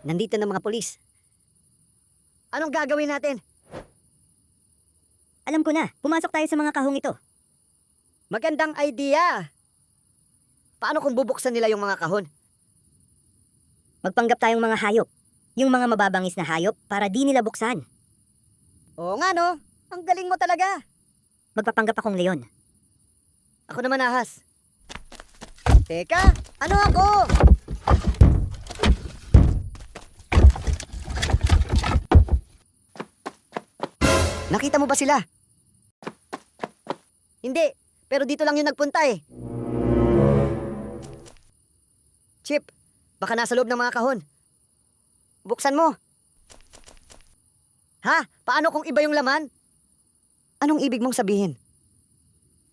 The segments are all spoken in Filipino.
Nandito na mga pulis. Anong gagawin natin? Alam ko na, pumasok tayo sa mga kahong ito. Magandang idea. Paano kung bubuksan nila yung mga kahon? Magpanggap tayong mga hayop. Yung mga mababangis na hayop para di nila buksan. Oo nga no, ang galing mo talaga. Magpapanggap akong leon. Ako naman ahas. Teka, ano ako? Nakita mo ba sila? Hindi, pero dito lang yung nagpunta eh. Chip, baka nasa loob ng mga kahon. Buksan mo. Ha? Paano kung iba yung laman? Anong ibig mong sabihin?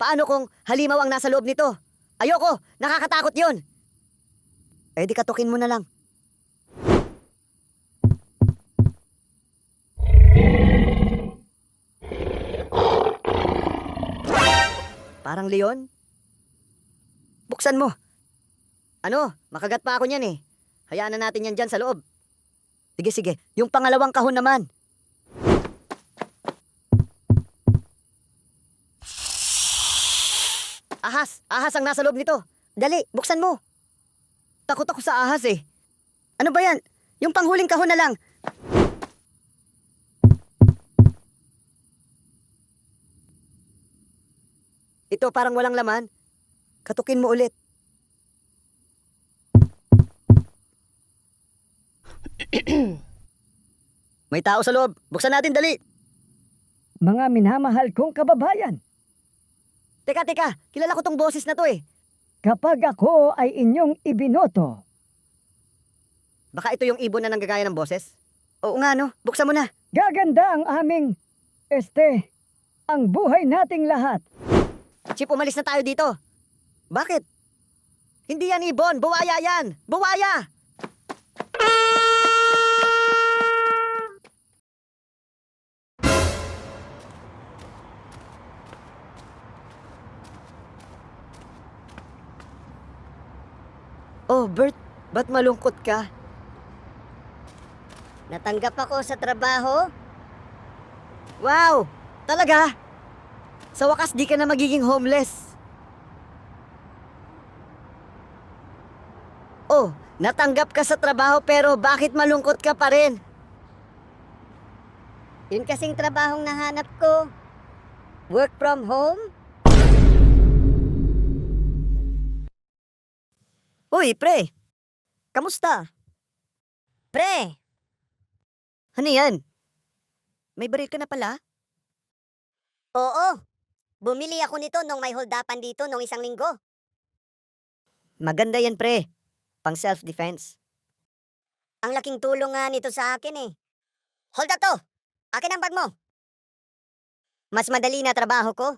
Paano kung halimaw ang nasa loob nito? Ayoko! Nakakatakot yon. Eh di katukin mo na lang. Parang leon? Buksan mo. Ano? Makagat pa ako niyan eh. Hayaan na natin yan dyan sa loob. Sige, sige. Yung pangalawang kahon naman. Ahas! Ahas ang nasa loob nito. Dali, buksan mo. Takot ako sa ahas eh. Ano ba yan? Yung panghuling kahon na lang. Ito parang walang laman. Katukin mo ulit. May tao sa loob. Buksan natin, dali. Mga minamahal kong kababayan, Teka, teka. Kilala ko tong boses na to eh. kapag ako ay inyong ibinoto, Baka ito yung ibon na nanggagaya ng boses. Oo nga no. Buksan mo na. gaganda ang aming, ang buhay nating lahat. Chip, umalis na tayo dito. Bakit? Hindi yan ibon. Buwaya yan. Buwaya! Oh, Bert, ba't malungkot ka? Natanggap ako sa trabaho. Wow! Talaga? Sa wakas, di ka na magiging homeless. Oh, natanggap ka sa trabaho pero bakit malungkot ka pa rin? Yun kasing trabahong nahanap ko. Work from home? Uy, pre! Kamusta? Pre, Ano yan? May baril ka na pala? oo. Bumili ako nito nung may holdapan dito nung isang linggo. Maganda yan, pre. Pang self-defense. Ang laking tulong nga nito sa akin eh. Hold up to! Akin ang bag mo. Mas madali na trabaho ko.